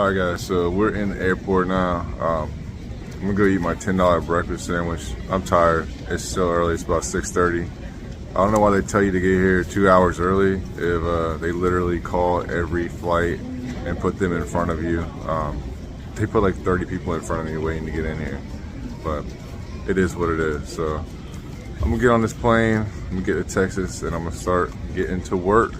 Alright guys, so we're in the airport now. I'm gonna go eat my $10 breakfast sandwich. I'm tired. It's so early, it's about 6:30. I don't know why they tell you to get here 2 hours early if they literally call every flight and put them in front of you. They put like 30 people in front of me waiting to get in here. But it is what it is. So I'm gonna get on this plane, I'm gonna get to Texas, and I'm gonna start getting to work.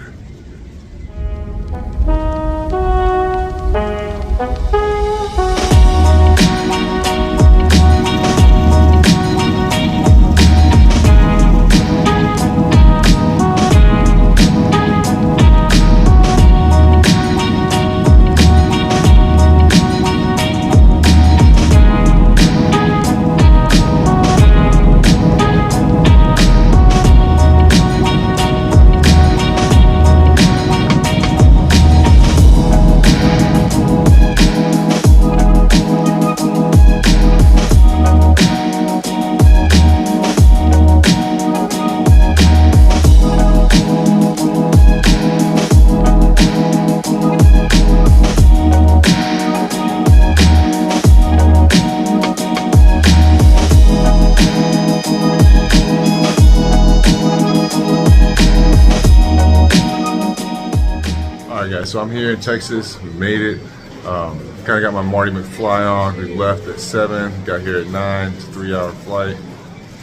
So I'm here in Texas. We made it. Kind of got my Marty McFly on. We left at 7, got here at 9. It's a 3-hour flight.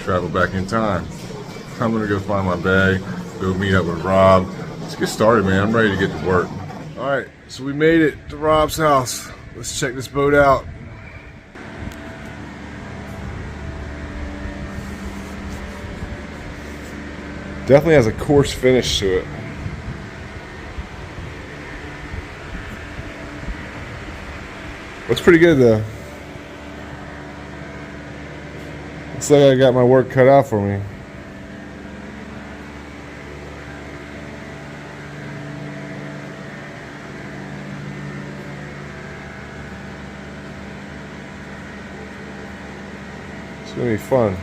Travel back in time. I'm gonna go find my bag, go meet up with Rob. Let's get started, man. I'm ready to get to work. All right, so we made it to Rob's house. Let's check this boat out. Definitely has a coarse finish to it. Looks pretty good though. Looks like I got my work cut out for me. It's gonna be fun.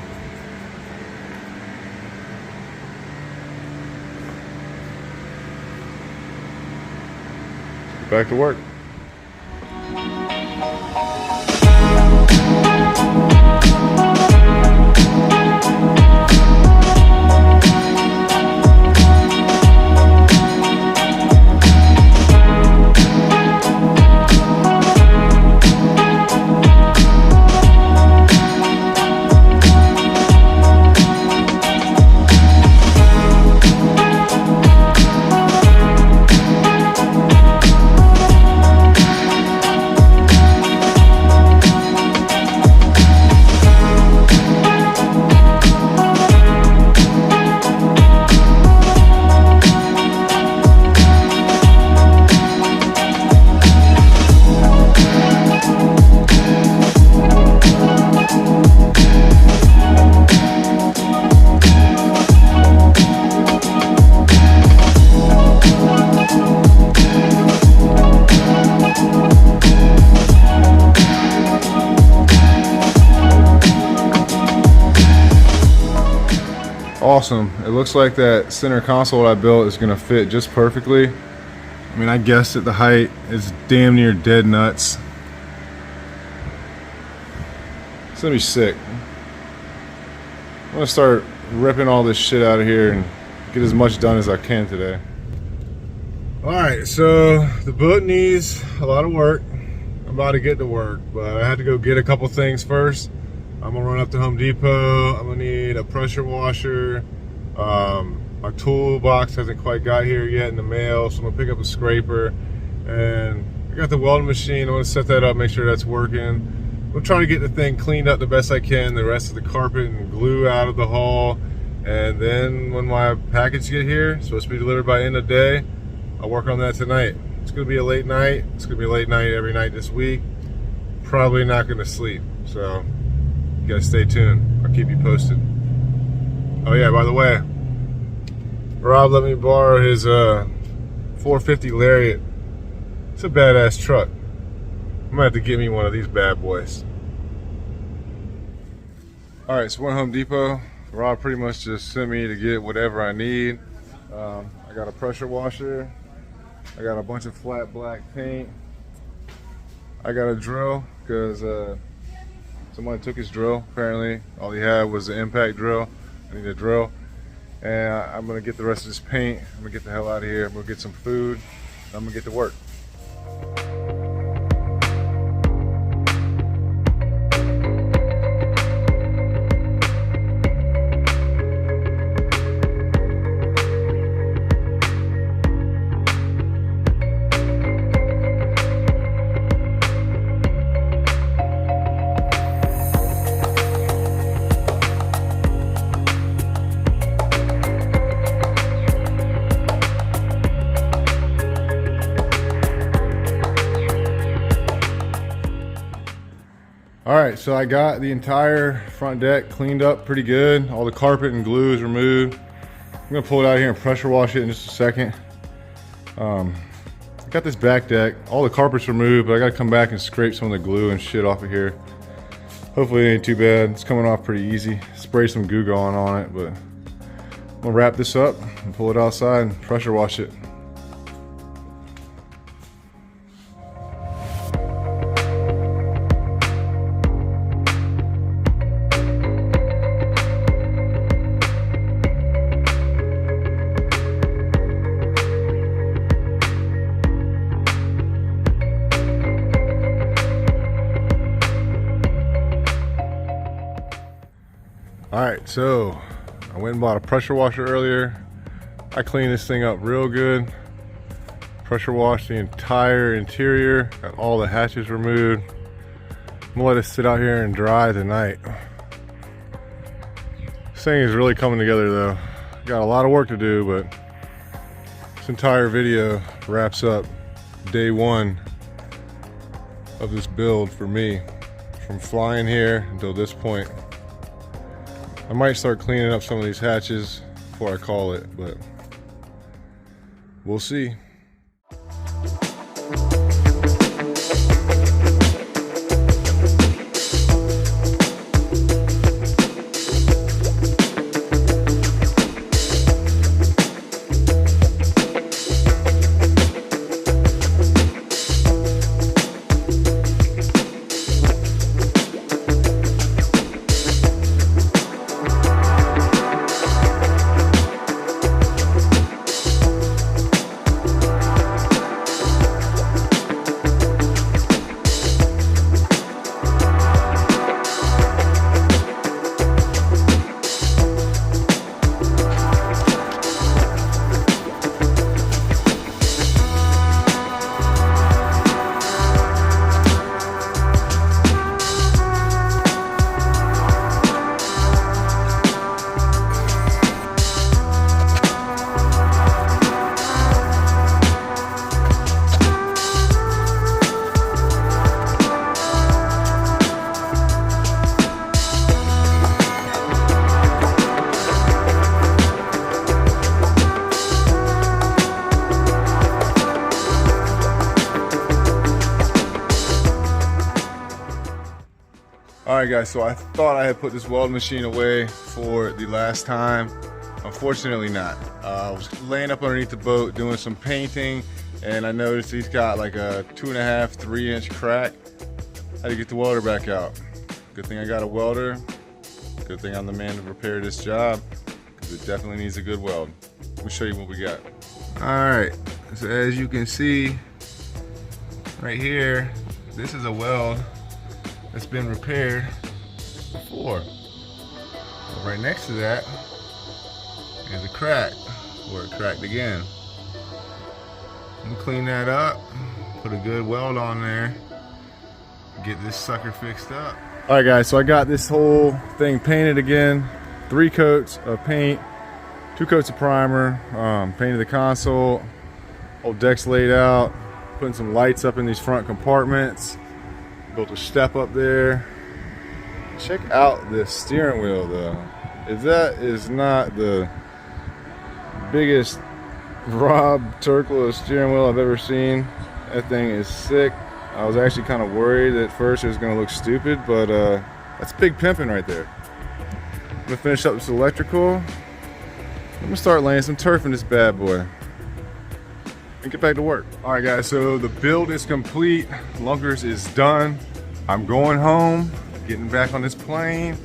Let's get back to work. Awesome. It looks like that center console I built is gonna fit just perfectly. I mean, I guessed that the height is damn near dead nuts. It's gonna be sick. I'm gonna start ripping all this shit out of here and get as much done as I can today. Alright, so the boat needs a lot of work. I'm about to get to work, but I had to go get a couple things first. I'm gonna run up to Home Depot. I'm gonna need a pressure washer. My toolbox hasn't quite got here yet in the mail, so I'm gonna pick up a scraper. And I got the welding machine. I'm gonna set that up, make sure that's working. I'm trying to get the thing cleaned up the best I can, the rest of the carpet and glue out of the hull. And then when my package get here, it's supposed to be delivered by end of day, I'll work on that tonight. It's gonna be a late night. It's gonna be a late night every night this week. Probably not gonna sleep, so you gotta stay tuned. I'll keep you posted. Oh yeah, by the way, Rob let me borrow his 450 Lariat. It's a badass truck. I'm gonna have to get me one of these bad boys. All right, so we're at Home Depot. Rob pretty much just sent me to get whatever I need. I got a pressure washer. I got a bunch of flat black paint. I got a drill because somebody took his drill. Apparently, all he had was an impact drill. I need a drill, and I'm gonna get the rest of this paint. I'm gonna get the hell out of here. I'm gonna get some food. I'm gonna get to work. Alright, so I got the entire front deck cleaned up pretty good. All the carpet and glue is removed. I'm gonna pull it out here and pressure wash it in just a second. I got this back deck, all the carpet's removed, but I gotta come back and scrape some of the glue and shit off of here. Hopefully it ain't too bad. It's coming off pretty easy. Spray some GOOGAN on it, but I'm gonna wrap this up and pull it outside and pressure wash it. Alright, so I went and bought a pressure washer earlier. I cleaned this thing up real good. Pressure washed the entire interior, got all the hatches removed. I'm gonna let it sit out here and dry tonight. This thing is really coming together though. Got a lot of work to do, but this entire video wraps up day one of this build for me. From flying here until this point. I might start cleaning up some of these hatches before I call it, but we'll see. Alright guys, so I thought I had put this welding machine away for the last time. Unfortunately not. I was laying up underneath the boat doing some painting, and I noticed he's got like a 2.5, 3 inch crack. Had to get the welder back out. Good thing I got a welder. Good thing I'm the man to repair this job, because it definitely needs a good weld. Let me show you what we got. Alright, so as you can see right here, this is a weld that's been repaired before. But right next to that is a crack where it cracked again. I'm gonna clean that up, put a good weld on there, get this sucker fixed up. All right guys, so I got this whole thing painted again. 3 coats of paint, 2 coats of primer, painted the console, whole deck's laid out, putting some lights up in these front compartments. Built a step up there. Check out this steering wheel though. If that is not the biggest Rob Turklo steering wheel I've ever seen, that thing is sick. I was actually kind of worried at first it was going to look stupid, but that's big pimping right there. I'm going to finish up this electrical. I'm going to start laying some turf in this bad boy. and get back to work. All right, guys, so the build is complete. Lunkers is done. I'm going home, getting back on this plane.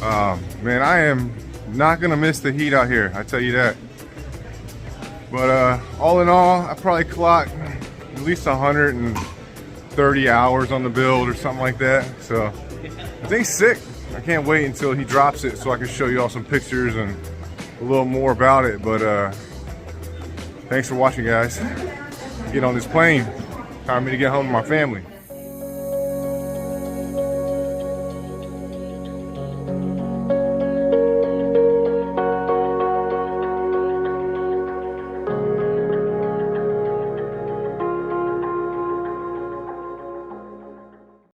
Man, I am not gonna miss the heat out here, I tell you that. But all in all, I probably clocked at least 130 hours on the build or something like that. So I think sick. I can't wait until he drops it so I can show you all some pictures and a little more about it. But thanks for watching, guys. Get on this plane. Time for me to get home to my family.